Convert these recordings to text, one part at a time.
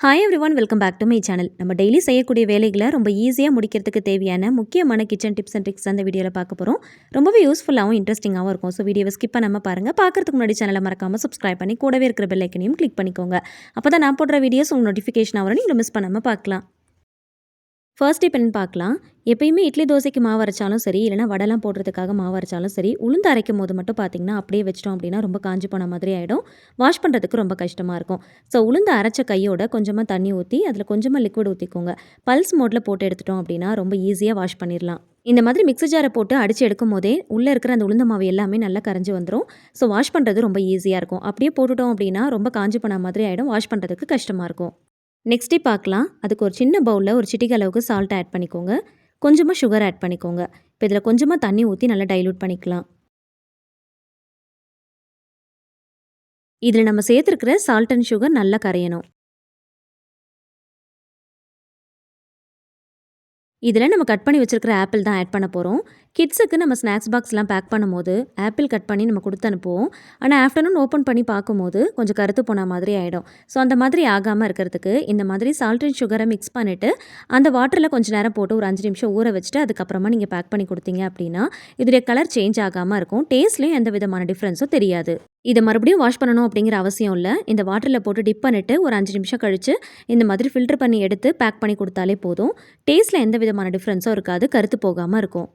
Hi everyone, welcome back to my channel. நம்ம daily செய்யக்கூடிய வேலைகளை ரொம்ப ஈஸியாக முடிக்கிறதுக்கு தேவையான முக்கியமான கிச்சன் டிப்ஸ் அண்ட் ட்ரிக்ஸ் அந்த வீடியோவில் பார்க்க போகிறோம். ரொம்பவே யூஸ்ஃபுல்லாகவும் இன்ட்ரெஸ்டிங்காகவும் இருக்கும். ஸோ வீடியோவை ஸ்கிப் பண்ணாமல் பாருங்கள். பார்க்கறதுக்கு முன்னாடி சேனலை மறக்காமல் சப்ஸ்கிரைப் பண்ணி கூடவே இருக்கிற பெல் ஐக்கனையும் கிளிக் பண்ணிக்கோங்க. அப்போ தான் நான் போடுற வீடியோஸ் உங்கள் நோட்டிஃபிகேஷன் ஆகிற நீங்கள் மிஸ் பண்ணாமல் பார்க்கலாம். ஃபர்ஸ்ட் டிப் என்னன்னு பார்க்கலாம். எப்பயுமே இட்லி தோசைக்கு மாவு அரைச்சாலும் சரி, இல்லைனா வடைலாம் போடுறதுக்காக மாவு அரைச்சாலும் சரி, உளுந்து அரைக்கும் போது மட்டும் பார்த்திங்கன்னா அப்படியே வச்சிட்டோம் அப்படின்னா ரொம்ப காஞ்சி போன மாதிரி ஆகிடும். வாஷ் பண்ணுறதுக்கு ரொம்ப கஷ்டமாக இருக்கும். ஸோ உளுந்து அரைச்ச கையோட கொஞ்சமாக தண்ணி ஊற்றி அதில் கொஞ்சமாக லிக்விட் ஊற்றிக்கோங்க. பல்ஸ் மோட்டில் போட்டு எடுத்துட்டோம் அப்படின்னா ரொம்ப ஈஸியாக வாஷ் பண்ணிடலாம். இந்த மாதிரி மிக்ஸி ஜாரை போட்டு அடித்து எடுக்கும் போதே உள்ளே இருக்கிற அந்த உளுந்த மாவு எல்லாமே நல்லா கரைஞ்சி வந்துடும். ஸோ வாஷ் பண்ணுறது ரொம்ப ஈஸியாக இருக்கும். அப்படியே போட்டுட்டோம் அப்படின்னா ரொம்ப காஞ்சி போன மாதிரி ஆகிடும். வாஷ் பண்ணுறதுக்கு கஷ்டமாக இருக்கும். நெக்ஸ்ட்டே பார்க்கலாம். அதுக்கு ஒரு சின்ன பவுலில் ஒரு சிட்டிகை அளவுக்கு சால்ட் ஆட் பண்ணிக்கோங்க. கொஞ்சமாக சுகர் ஆட் பண்ணிக்கோங்க. இப்போ இதில் கொஞ்சமாக தண்ணி ஊற்றி நல்லா டைல்யூட் பண்ணிக்கலாம். இதில் நம்ம சேர்த்துருக்கிற சால்ட் அண்ட் சுகர் நல்லா கரையணும். இதில் நம்ம கட் பண்ணி வச்சிருக்கிற ஆப்பிள் தான் ஆட் பண்ண போகிறோம். கிட்ஸுக்கு நம்ம ஸ்நாக்ஸ் பாக்ஸ்லாம் பேக் பண்ணும்போது ஆப்பிள் கட் பண்ணி நம்ம கொடுத்து அனுப்புவோம். ஆனால் ஆஃப்டர்நூன் ஓப்பன் பண்ணி பார்க்கும்போது கொஞ்சம் கருத்து போன மாதிரி ஆகிடும். ஸோ அந்த மாதிரி ஆகாமல் இருக்கிறதுக்கு இந்த மாதிரி சால்ட் அண்ட் சுகரை மிக்ஸ் பண்ணிவிட்டு அந்த வாட்டரில் கொஞ்சம் நேரம் போட்டு ஒரு 5 நிமிஷம் ஊற வச்சுட்டு அதுக்கப்புறமா நீங்கள் பேக் பண்ணி கொடுத்தீங்க அப்படின்னா இதோடைய கலர் சேஞ்ச் ஆகாமல் இருக்கும். டேஸ்ட்லேயும் எந்த விதமான டிஃப்ரென்ஸும் தெரியாது. இதை மறுபடியும் வாஷ் பண்ணணும் அப்படிங்கிற அவசியம் இல்லை. இந்த வாட்டரில் போட்டு டிப் பண்ணிவிட்டு ஒரு 5 நிமிஷம் கழித்து இந்த மாதிரி ஃபில்டர் பண்ணி எடுத்து பேக் பண்ணி கொடுத்தாலே போதும். டேஸ்ட்டில் எந்த விதமான டிஃப்ரென்ஸும் இருக்காது. கருத்து போகாமல் இருக்கும்.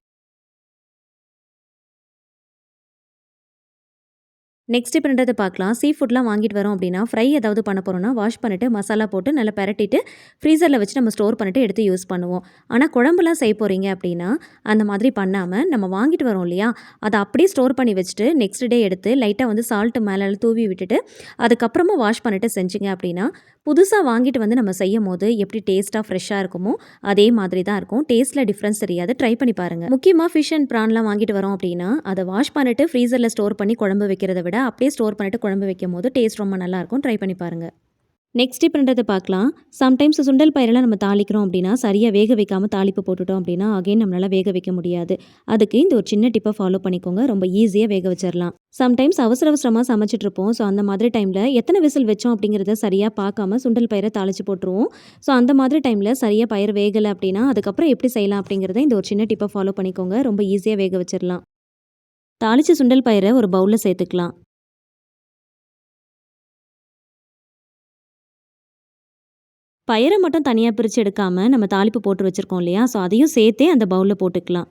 நெக்ஸ்ட் இப்போ என்னது பார்க்கலாம். சீ ஃபுட்லாம் வாங்கிட்டு வரோம் அப்படின்னா ஃப்ரை ஏதாவது பண்ண போகிறோம்னா வாஷ் பண்ணிவிட்டு மசாலா போட்டு நல்லா பெரட்டிட்டு ஃப்ரீசரில் வச்சு நம்ம ஸ்டோர் பண்ணிவிட்டு எடுத்து யூஸ் பண்ணுவோம். ஆனால் குழம்புலாம் செய்ய போகிறீங்க அப்படின்னா அந்த மாதிரி பண்ணாமல் நம்ம வாங்கிட்டு வரோம் இல்லையா, அதை அப்படியே ஸ்டோர் பண்ணி வச்சுட்டு நெக்ஸ்ட் டே எடுத்து லைட்டாக வந்து சால்ட்டு மேலே தூவி விட்டுட்டு அதுக்கப்புறமா வாஷ் பண்ணிவிட்டு செஞ்சிங்க அப்படின்னா புதுசாக வாங்கிட்டு வந்து நம்ம செய்யும் போது எப்படி டேஸ்ட்டாக ஃப்ரெஷ்ஷாக இருக்குமோ அதே மாதிரி தான் இருக்கும். டேஸ்ட்டில் டிஃப்ரென்ஸ் தெரியாது. ட்ரை பண்ணி பாருங்கள். முக்கியமாக ஃபிஷ் அண்ட் ப்ரான்லாம் வாங்கிட்டு வரோம் அப்படின்னா அதை வாஷ் பண்ணிவிட்டு ஃப்ரீசரில் ஸ்டோர் பண்ணி குழம்பு வைக்கிறத விட அப்படியே ஸ்டோர் பண்ணிவிட்டு குழம்பு வைக்கும் போது டேஸ்ட் ரொம்ப நல்லாயிருக்கும். ட்ரை பண்ணி பாருங்கள். நெக்ஸ்ட் டிப்ன்றதை பார்க்கலாம். சம்டைம்ஸ் சுண்டல் பயிரெல்லாம் நம்ம தாளிக்கிறோம் அப்படின்னா சரியாக வேக வைக்காமல் தாளிப்பு போட்டுட்டோம் அப்படின்னா அகைன் நம்மளால் வேக வைக்க முடியாது. அதுக்கு இந்த ஒரு சின்ன டிப்பை ஃபாலோ பண்ணிக்கோங்க. ரொம்ப ஈஸியாக வேக வச்சிடலாம். சம்டைம்ஸ் அவசரமாக சமைச்சிட்ருப்போம். ஸோ அந்த மாதிரி டைமில் எத்தனை விசில் வச்சோம் அப்படிங்கிறத சரியாக பார்க்காம சுண்டல் பயிரை தாளித்து போட்டுருவோம். ஸோ அந்த மாதிரி டைமில் சரியாக பயிர் வேகலை அப்படின்னா அதுக்கப்புறம் எப்படி செய்யலாம் அப்படிங்கிறத இந்த ஒரு சின்ன டிப்பை ஃபாலோ பண்ணிக்கோங்க. ரொம்ப ஈஸியாக வேக வச்சிடலாம். தாளித்த சுண்டல் பயிரை ஒரு பவுலில் சேர்த்துக்கலாம். பயிரை மட்டும் தனியாக பிரித்து எடுக்காமல் நம்ம தாளிப்பு போட்டு வச்சுருக்கோம் இல்லையா, ஸோ அதையும் சேர்த்தே அந்த பவுலில் போட்டுக்கலாம்.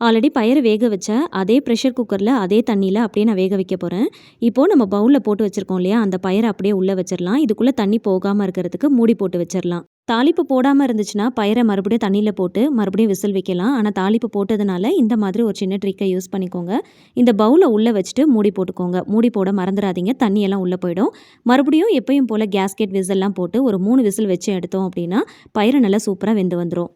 ஆல்ரெடி பயிறு வேக வச்ச அதே ப்ரெஷர் குக்கரில் அதே தண்ணியில் அப்படியே நான் வேக வைக்க போகிறேன். இப்போது நம்ம பவுலில் போட்டு வச்சுருக்கோம் இல்லையா, அந்த பயிரை அப்படியே உள்ளே வச்சிடலாம். இதுக்குள்ளே தண்ணி போகாமல் இருக்கிறதுக்கு மூடி போட்டு வச்சிடலாம். தாளிப்பு போடாமல் இருந்துச்சுன்னா பயிரை மறுபடியும் தண்ணியில் போட்டு மறுபடியும் விசில் வைக்கலாம். ஆனால் தாளிப்பு போட்டதுனால இந்த மாதிரி ஒரு சின்ன ட்ரிக்கை யூஸ் பண்ணிக்கோங்க. இந்த பவுலை உள்ளே வச்சுட்டு மூடி போட்டுக்கோங்க. மூடி போட மறந்துடாதீங்க. தண்ணியெல்லாம் உள்ளே போயிடும். மறுபடியும் எப்பயும் போல் கேஸ்கெட் விசில்லாம் போட்டு ஒரு 3 விசில் வச்சு எடுத்தோம் அப்படின்னா பயிரை நல்லா சூப்பராக வெந்து வந்துடும்.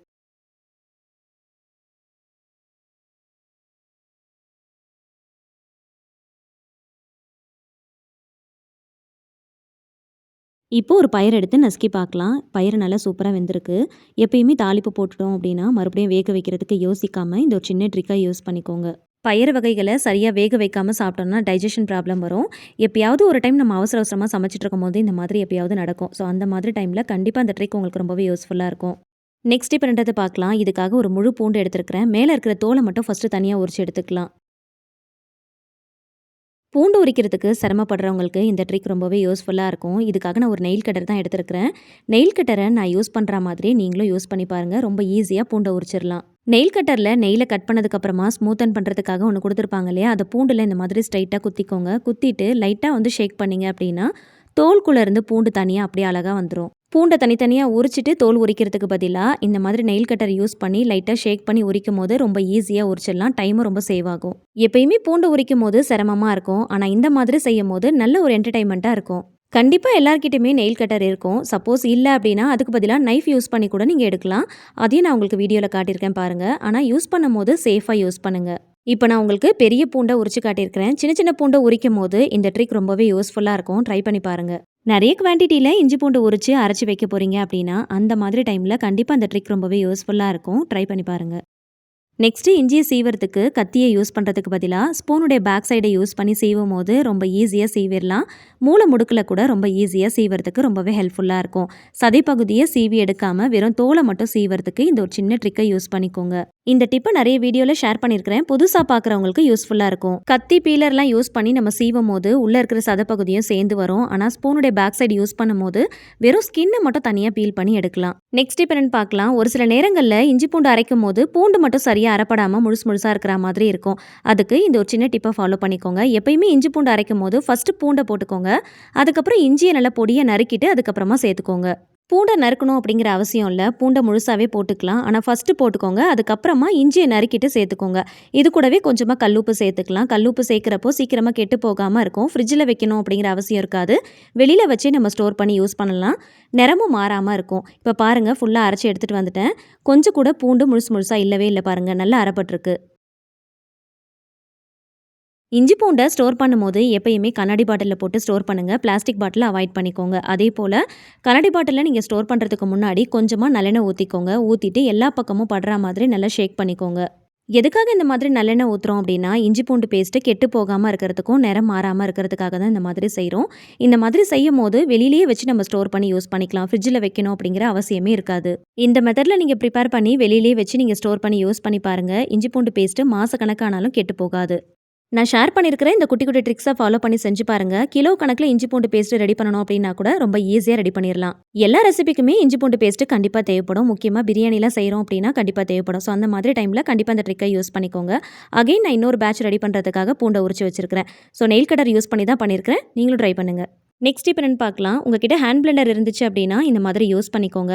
இப்போ ஒரு பயிர் எடுத்து நசுக்கி பார்க்கலாம். பயிறு நல்லா சூப்பராக வெந்திருக்கு. எப்பயுமே தாளிப்பு போட்டுட்டோம் அப்படின்னா மறுபடியும் வேக வைக்கிறதுக்கு யோசிக்காமல் இந்த ஒரு சின்ன ட்ரிக்காக யூஸ் பண்ணிக்கோங்க. பயிறு வகைகளை சரியாக வேக வைக்காமல் சாப்பிட்டோம்னா டைஜஷன் ப்ராப்ளம் வரும். எப்பயாவது ஒரு டைம் நம்ம அவசரமாக சமைச்சிட்டு இருக்கும்போது இந்த மாதிரி எப்பயாவது நடக்கும். ஸோ அந்த மாதிரி டைமில் கண்டிப்பாக அந்த ட்ரிக் உங்களுக்கு ரொம்பவே யூஸ்ஃபுல்லாக இருக்கும். நெக்ஸ்ட் இப்போ ரெண்டாவது பார்க்கலாம். இதுக்காக ஒரு முழு பூண்டு எடுத்துருக்கிறேன். மேலே இருக்கிற தோலை மட்டும் ஃபஸ்ட்டு தனியாக உரிச்சு எடுத்துக்கலாம். பூண்டு உரிக்கிறதுக்கு சிரமப்படுறவங்களுக்கு இந்த ட்ரிக் ரொம்பவே யூஸ்ஃபுல்லாக இருக்கும். இதுக்காக நான் ஒரு நெயில் கட்டர் தான் எடுத்துருக்கிறேன். நெயில் கட்டரை நான் யூஸ் பண்ணுற மாதிரி நீங்களும் யூஸ் பண்ணி பாருங்கள். ரொம்ப ஈஸியாக பூண்டை உரிச்சிடலாம். நெயில் கட்டரில் நெயிலை கட் பண்ணதுக்கப்புறமா ஸ்மூத்தன் பண்ணுறதுக்காக ஒன்று கொடுத்துருப்பாங்க இல்லையா, அதை பூண்டில் இந்த மாதிரி ஸ்ட்ரைட்டாக குத்திக்கோங்க. குத்திட்டு லைட்டாக வந்து ஷேக் பண்ணிங்க அப்படின்னா தோல்குள்ளே இருந்து பூண்டு தனியாக அப்படியே அழகாக வந்துடும். பூண்டை தனித்தனியாக உரிச்சிட்டு தோல் உரிக்கிறதுக்கு பதிலாக இந்த மாதிரி நெயில் கட்டர் யூஸ் பண்ணி லைட்டாக ஷேக் பண்ணி உரிக்கும் போது ரொம்ப ஈஸியாக உரிச்சிடலாம். டைமும் ரொம்ப சேவ் ஆகும். எப்பயுமே பூண்டு உரிக்கும் போது சிரமமாக இருக்கும். ஆனால் இந்த மாதிரி செய்யும் போது நல்ல ஒரு என்டர்டைன்மெண்ட்டாக இருக்கும். கண்டிப்பாக எல்லார்கிட்டையுமே நெயில் கட்டர் இருக்கும். சப்போஸ் இல்லை அப்படின்னா அதுக்கு பதிலாக நைஃப் யூஸ் பண்ணி கூட நீங்கள் எடுக்கலாம். அதையும் நான் உங்களுக்கு வீடியோவில் காட்டியிருக்கேன் பாருங்கள். ஆனால் யூஸ் பண்ணும் போது சேஃபாக யூஸ் பண்ணுங்கள். இப்போ நான் உங்களுக்கு பெரிய பூண்டை உரிச்சு காட்டியிருக்கிறேன். சின்ன சின்ன பூண்டை உரிக்கும் போது இந்த ட்ரிக் ரொம்பவே யூஸ்ஃபுல்லாக இருக்கும். ட்ரை பண்ணி பாருங்கள். நிறைய குவான்டிட்டியில் இஞ்சி பூண்டு உரிச்சு அரைச்சி வைக்க போகிறீங்க அப்படின்னா அந்த மாதிரி டைமில் கண்டிப்பாக அந்த ட்ரிக் ரொம்பவே யூஸ்ஃபுல்லாக இருக்கும். ட்ரை பண்ணி பாருங்கள். நெக்ஸ்ட்டு இஞ்சியை சீவறதுக்கு கத்தியை யூஸ் பண்ணுறதுக்கு பதிலாக ஸ்பூனுடைய பேக் சைடை யூஸ் பண்ணி சீவும் போது ரொம்ப ஈஸியாக சீவிடலாம். மூளை முடுக்கில் கூட ரொம்ப ஈஸியாக சீவறதுக்கு ரொம்பவே ஹெல்ப்ஃபுல்லாக இருக்கும். சதை பகுதியை சீவி எடுக்காமல் வெறும் தோலை மட்டும் சீவறதுக்கு இந்த ஒரு சின்ன ட்ரிக்கை யூஸ் பண்ணிக்கோங்க. இந்த டிப்பை நிறைய வீடியோவில் ஷேர் பண்ணியிருக்கிறேன். புதுசாக பார்க்குறவங்களுக்கு யூஸ்ஃபுல்லாக இருக்கும். கத்தி பீலர்லாம் யூஸ் பண்ணி நம்ம சீவும் போது உள்ளே இருக்கிற சதை பகுதியும் சேர்ந்து வரும். ஆனால் ஸ்பூனுடைய பேக் சைடு யூஸ் பண்ணும்போது வெறும் ஸ்கின்னை மட்டும் தனியாக பீல் பண்ணி எடுக்கலாம். நெக்ஸ்ட் டிப் என்னன்னு பார்க்கலாம். ஒரு சில நேரங்களில் இஞ்சி பூண்டு அரைக்கும் போது பூண்டு மட்டும் சரியாக அரைப்படாமல் முழுசாக இருக்கிற மாதிரி இருக்கும். அதுக்கு இந்த ஒரு சின்ன டிப்பை ஃபாலோ பண்ணிக்கோங்க. எப்பயுமே இஞ்சி பூண்டு அரைக்கும் போது ஃபஸ்ட்டு பூண்டை போட்டுக்கோங்க. அதுக்கப்புறம் இஞ்சியை நல்லா பொடியை நறுக்கிட்டு அதுக்கப்புறமா சேர்த்துக்கோங்க. பூண்டை நறுக்கணும் அப்படிங்கிற அவசியம் இல்லை. பூண்டை முழுசாகவே போட்டுக்கலாம். ஆனால் ஃபஸ்ட்டு போட்டுக்கோங்க. அதுக்கப்புறமா இஞ்சியை நறுக்கிட்டு சேர்த்துக்கோங்க. இது கூடவே கொஞ்சமாக கல்லுப்பு சேர்த்துக்கலாம். கல்லுப்பு சேர்க்குறப்போ சீக்கிரமாக கெட்டு போகாமல் இருக்கும். ஃப்ரிட்ஜில் வைக்கணும் அப்படிங்கிற அவசியம் இருக்காது. வெளியில் வச்சு நம்ம ஸ்டோர் பண்ணி யூஸ் பண்ணலாம். நிறமும் மாறாமல் இருக்கும். இப்போ பாருங்கள், ஃபுல்லாக அரைச்சி எடுத்துகிட்டு வந்துட்டேன். கொஞ்சம் கூட பூண்டு முழுசாக இல்லவே இல்லை பாருங்கள். நல்லா அரைப்பட்டிருக்கு. இஞ்சி பூண்டை ஸ்டோர் பண்ணும்போது எப்பயுமே கண்ணாடி பாட்டிலில் போட்டு ஸ்டோர் பண்ணுங்கள். பிளாஸ்டிக் பாட்டில் அவாய்ட் பண்ணிக்கோங்க. அதே போல் கண்ணாடி பாட்டிலில் நீங்கள் ஸ்டோர் பண்ணுறதுக்கு முன்னாடி கொஞ்சமாக நல்லெண்ணெய் ஊற்றிக்கோங்க. ஊற்றிட்டு எல்லா பக்கமும் படுற மாதிரி நல்லா ஷேக் பண்ணிக்கோங்க. எதுக்காக இந்த மாதிரி நல்லெண்ணெய் ஊற்றுறோம் அப்படின்னா, இஞ்சி பூண்டு பேஸ்ட்டு கெட்டு போகாமல் இருக்கிறதுக்கும் நிறம் மாறாமல் இருக்கிறதுக்காக தான் இந்த மாதிரி செய்கிறோம். இந்த மாதிரி செய்யும் போது வெளியிலேயே வச்சு நம்ம ஸ்டோர் பண்ணி யூஸ் பண்ணிக்கலாம். ஃப்ரிட்ஜில் வைக்கணும் அப்படிங்கிற அவசியமே இருக்காது. இந்த மெத்தடில் நீங்கள் ப்ரிப்பேர் பண்ணி வெளியிலேயே வச்சு நீங்கள் ஸ்டோர் பண்ணி யூஸ் பண்ணி பாருங்கள். இஞ்சி பூண்டு பேஸ்ட்டு மாதக்கணக்கானாலும் கெட்டு போகாது. நான் ஷேர் பண்ணியிருக்கிற இந்த குட்டி குட்டி ட்ரிக்ஸை ஃபாலோ பண்ணி செஞ்சு பாருங்கள். கிலோ கணக்கில் இஞ்சி பூண்டு பேஸ்ட்டு ரெடி பண்ணணும் அப்படின்னா கூட ரொம்ப ஈஸியாக ரெடி பண்ணிடலாம். எல்லா ரெசிபிக்குமே இஞ்சி பூண்டு பேஸ்ட்டு கண்டிப்பாக தேவைப்படும். முக்கியமாக பிரியாணிலாம் செய்கிறோம் அப்படின்னா கண்டிப்பாக தேவைப்படும். ஸோ அந்த மாதிரி டைமில் கண்டிப்பாக அந்த ட்ரிக்கை யூஸ் பண்ணிக்கோங்க. அகைன் நான் இன்னொரு பேட்ச் ரெடி பண்ணுறதுக்காக பூண்டை உரிச்சு வச்சிருக்கிறேன். ஸோ நெயில் கட்டர் யூஸ் பண்ணி தான் பண்ணியிருக்கிறேன். நீங்களும் ட்ரை பண்ணுங்கள். நெக்ஸ்ட் இப்போ என்னென்னு பார்க்கலாம். உங்ககிட்ட ஹேண்ட் பிளெண்டர் இருந்துச்சு அப்படின்னா இந்த மாதிரி யூஸ் பண்ணிக்கோங்க.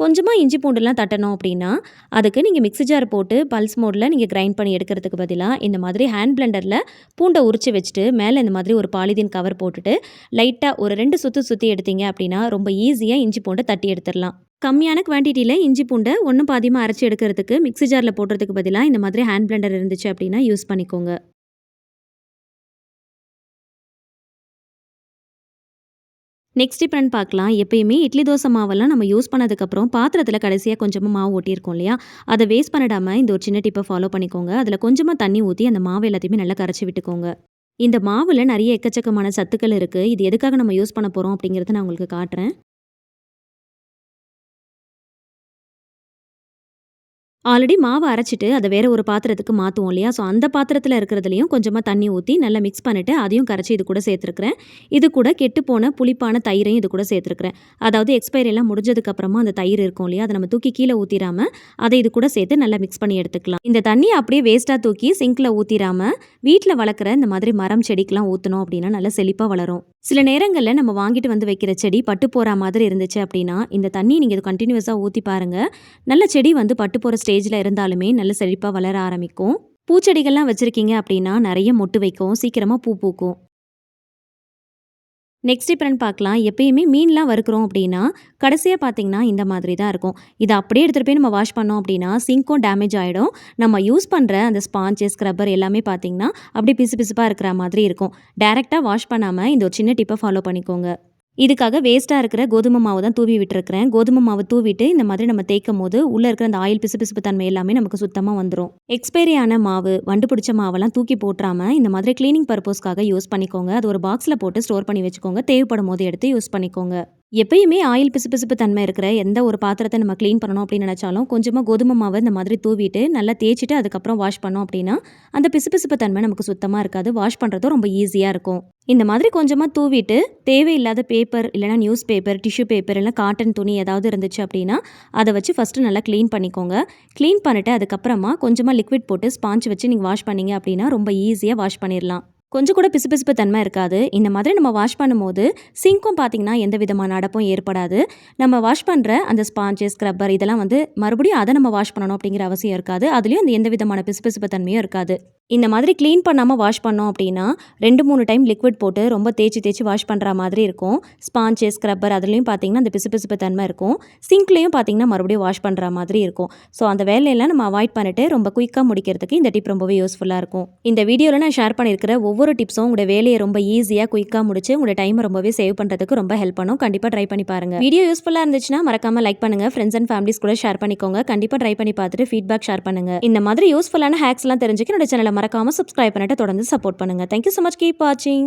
கொஞ்சமாக இஞ்சி பூண்டுலாம் தட்டணும் அப்படின்னா அதுக்கு நீங்கள் மிக்ஸி ஜார் போட்டு பல்ஸ் மோடில் நீங்கள் கிரைண்ட் பண்ணி எடுக்கிறதுக்கு பதிலாக இந்த மாதிரி ஹேண்ட் பிளெண்டரில் பூண்டை உரிச்சு வச்சுட்டு மேலே இந்த மாதிரி ஒரு பாலிதீன் கவர் போட்டுட்டு லைட்டாக ஒரு 2 சுற்றி எடுத்தீங்க அப்படின்னா ரொம்ப ஈஸியாக இஞ்சி பூண்டை தட்டி எடுத்துடலாம். கம்மியான குவான்டிட்டியில் இஞ்சி பூண்டை ஒன்றும் பாதியமாக அரைச்சி எடுக்கிறதுக்கு மிக்ஸி ஜாரில் போடுறதுக்கு பதிலாக இந்த மாதிரி ஹேண்ட் பிளெண்டர் இருந்துச்சு அப்படின்னா யூஸ் பண்ணிக்கோங்க. நெக்ஸ்ட் இப்போ என்னன்னு பார்க்கலாம். எப்பயுமே இட்லி தோசை மாவெல்லாம் நம்ம யூஸ் பண்ணதுக்கப்புறம் பாத்திரத்தில் கடைசியாக கொஞ்சமாக மாவு ஓட்டியிருக்கோம் இல்லையா, அதை வேஸ்ட் பண்ணிடாமல் இந்த ஒரு சின்ன டிப்பை ஃபாலோ பண்ணிக்கோங்க. அதில் கொஞ்சமாக தண்ணி ஊற்றி அந்த மாவு எல்லாத்தையுமே நல்லா கரைச்சி விட்டுக்கோங்க. இந்த மாவில் நிறைய எக்கச்சக்கமான சத்துக்கள் இருக்குது. இது எதுக்காக நம்ம யூஸ் பண்ண போகிறோம் அப்படிங்கிறத நான் உங்களுக்கு காட்டுறேன். ஆல்ரெடி மாவு அரைச்சிட்டு அதை வேற ஒரு பாத்திரத்துக்கு மாற்றுவோம் இல்லையா, ஸோ அந்த பாத்திரத்தில் இருக்கிறதுலையும் கொஞ்சமாக தண்ணி ஊற்றி நல்லா மிக்ஸ் பண்ணிவிட்டு அதையும் கரைச்சி இது கூட சேர்த்துருக்குறேன். இது கூட கெட்டுப்போன புளிப்பான தயிரையும் இது கூட சேர்த்துருக்குறேன். அதாவது எக்ஸ்பைரி எல்லாம் முடிஞ்சதுக்கப்புறமா அந்த தயிர் இருக்கும் இல்லையா, அதை நம்ம தூக்கி கீழே ஊற்றிடாமல் அதை இது கூட சேர்த்து நல்லா மிக்ஸ் பண்ணி எடுத்துக்கலாம். இந்த தண்ணியை அப்படியே வேஸ்ட்டாக தூக்கி சிங்கில் ஊற்றிடாமல் வீட்டில் வளர்க்குற இந்த மாதிரி மரம் செடிக்கெலாம் ஊற்றணும் அப்படின்னா நல்லா செழிப்பாக வளரும். சில நேரங்களில் நம்ம வாங்கிட்டு வந்து வைக்கிற செடி பட்டு போகிற மாதிரி இருந்துச்சு அப்படின்னா இந்த தண்ணி நீங்கள் இது கண்டினியூஸாக ஊற்றி பாருங்கள். நல்ல செடி வந்து பட்டு போகிற ஸ்டேஜில் இருந்தாலுமே நல்ல செழிப்பாக வளர ஆரம்பிக்கும். பூச்செடிகள்லாம் வச்சுருக்கீங்க அப்படின்னா நிறைய மொட்டு வைக்கும், சீக்கிரமாக பூ பூக்கும். நெக்ஸ்ட் இப்போ என்னன்னு பார்க்கலாம். எப்பயுமே மீன்லாம் வறுக்கிறோம் அப்படின்னா கடைசியாக பார்த்தீங்கன்னா இந்த மாதிரி தான் இருக்கும். இதை அப்படியே எடுத்துகிட்டு போய் நம்ம வாஷ் பண்ணோம் அப்படின்னா சிங்க்கும் டேமேஜ் ஆகிடும். நம்ம யூஸ் பண்ணுற அந்த ஸ்பாஞ்சு ஸ்க்ரப்பர் எல்லாமே பார்த்தீங்கன்னா அப்படியே பிசு பிசுப்பாக இருக்கிற மாதிரி இருக்கும். டைரெக்டாக வாஷ் பண்ணாமல் இந்த ஒரு சின்ன டிப்பை ஃபாலோ பண்ணிக்கோங்க. இதுக்காக வேஸ்ட்டாக இருக்கிற கோதுமை மாவு தான் தூவி விட்டுருக்கிறேன். கோதுமை மாவு தூவிட்டு இந்த மாதிரி நம்ம தேய்க்கும் போது உள்ளே இருக்கிற அந்த ஆயில் பிசுபிசுப்பு தன்மை எல்லாமே நமக்கு சுத்தமாக வந்துடும். எக்ஸ்பைரியான மாவு, வண்டு பிடிச்ச மாவெல்லாம் தூக்கி போட்டுறாமல் இந்த மாதிரி க்ளீனிங் பர்பஸ்க்காக யூஸ் பண்ணிக்கோங்க. அது ஒரு பாக்ஸில் போட்டு ஸ்டோர் பண்ணி வச்சுக்கோங்க. தேவைப்படும் போது எடுத்து யூஸ் பண்ணிக்கோங்க. எப்பயுமே ஆயில் பிசுபிசுப்பு தன்மை இருக்கிற எந்த ஒரு பாத்திரத்தை நம்ம க்ளீன் பண்ணணும் அப்படின்னு நினச்சாலும் கொஞ்சமாக கோதுமை மாவை இந்த மாதிரி தூவிட்டு நல்லா தேய்ச்சிட்டு அதுக்கப்புறம் வாஷ் பண்ணோம் அப்படின்னா அந்த பிசுபிசுப்பு தன்மை நமக்கு சுத்தமாக இருக்காது. வாஷ் பண்ணுறதும் ரொம்ப ஈஸியாக இருக்கும். இந்த மாதிரி கொஞ்சமாக தூவிட்டு தேவையில்லாத பேப்பர் இல்லைனா நியூஸ் பேப்பர், டிஷ்யூ பேப்பர் இல்லை காட்டன் துணி ஏதாவது இருந்துச்சு அப்படின்னா அதை வச்சு ஃபஸ்ட்டு நல்லா க்ளீன் பண்ணிக்கோங்க. க்ளீன் பண்ணிவிட்டு அதுக்கப்புறமா கொஞ்சமாக லிக்விட் போட்டு ஸ்பாஞ்ச் வச்சு நீங்கள் வாஷ் பண்ணீங்க அப்படின்னா ரொம்ப ஈஸியாக வாஷ் பண்ணிடலாம். கொஞ்சம் கூட பிசுபிசுப்பு தன்மை இருக்காது. இந்த மாதிரி நம்ம வாஷ் பண்ணும்போது சிங்க்கும் பார்த்திங்கன்னா எந்த விதமான அடப்பும் ஏற்படாது. நம்ம வாஷ் பண்ணுற அந்த ஸ்பாஞ்சு, ஸ்க்ரப்பர் இதெல்லாம் வந்து மறுபடியும் அதை நம்ம வாஷ் பண்ணணும் அப்படிங்கிற அவசியம் இருக்காது. அதுலேயும் அந்த எந்த விதமான பிசுபிசுப்பு தன்மையும் இருக்காது. இந்த மாதிரி க்ளீன் பண்ணாமல் வாஷ் பண்ணோம் அப்படின்னா 2-3 டைம் லிக்விட் போட்டு ரொம்ப தேய்ச்சி வாஷ் பண்ணுற மாதிரி இருக்கும். ஸ்பாஞ்சு, ஸ்க்ரப்பர் அதுலேயும் பார்த்திங்கன்னா அந்த பிசுபிசுப்பு தன்மை இருக்கும். சிங்க்லேயும் பார்த்திங்கன்னா மறுபடியும் வாஷ் பண்ணுற மாதிரி இருக்கும். ஸோ அந்த வேலையெல்லாம் நம்ம அவாய்ட் பண்ணிட்டு ரொம்ப குயிக்காக முடிக்கிறதுக்கு இந்த டிப் ரொம்பவே யூஸ்ஃபுல்லாக இருக்கும். இந்த வீடியோவில் நான் ஷேர் பண்ணியிருக்கிற ஒவ்வொரு ஒவ்வொரு டிப்ஸும் உங்களோட வேலையை ரொம்ப ஈஸியாக குயிக்காக முடிச்சு உங்களோட டைமை ரொம்பவே சேவ் பண்ணுறதுக்கு ரொம்ப ஹெல்ப் பண்ணும். கண்டிப்பாக ட்ரை பண்ணி பாருங்கள். வீடியோ யூஸ்ஃபுல்லாக இருந்துச்சுன்னா மறக்காமல் லைக் பண்ணுங்கள். ஃப்ரெண்ட்ஸ் அண்ட் ஃபேமிலிஸ் கூட ஷேர் பண்ணிக்கோங்க. கண்டிப்பாக ட்ரை பண்ணி பார்த்துட்டு ஃபீட்பேக் ஷேர் பண்ணுங்கள். இந்த மாதிரி யூஸ்ஃபுல்லான ஹேக்ஸ்லாம் தெரிஞ்சுக்க என்னோட சேனலை மறக்காமல் சப்ஸ்கிரைப் பண்ணிட்டு தொடர்ந்து சப்போர்ட் பண்ணுங்கள். Thank you so much. கீப் வாட்சிங்.